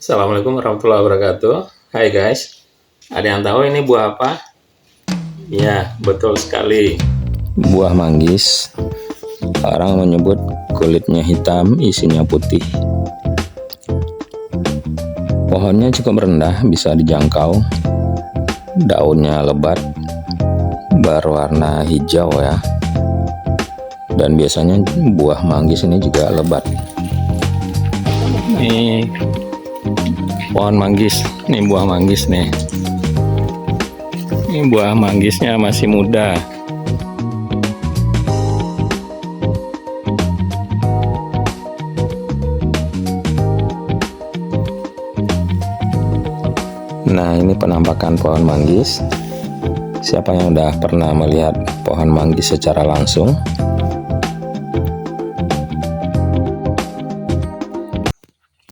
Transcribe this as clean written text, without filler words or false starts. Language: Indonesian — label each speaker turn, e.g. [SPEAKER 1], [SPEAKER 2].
[SPEAKER 1] Assalamualaikum warahmatullahi wabarakatuh. Hai guys, ada yang tahu ini buah apa? Ya, betul sekali.
[SPEAKER 2] Buah manggis. Orang menyebut kulitnya hitam, isinya putih. Pohonnya cukup rendah, bisa dijangkau. Daunnya lebat, berwarna hijau ya. Dan biasanya buah manggis ini juga lebat. Nih pohon manggis, nih buah manggis nih. Ini buah manggisnya masih muda. Nah, ini penampakan pohon manggis. Siapa yang udah pernah melihat pohon manggis secara langsung?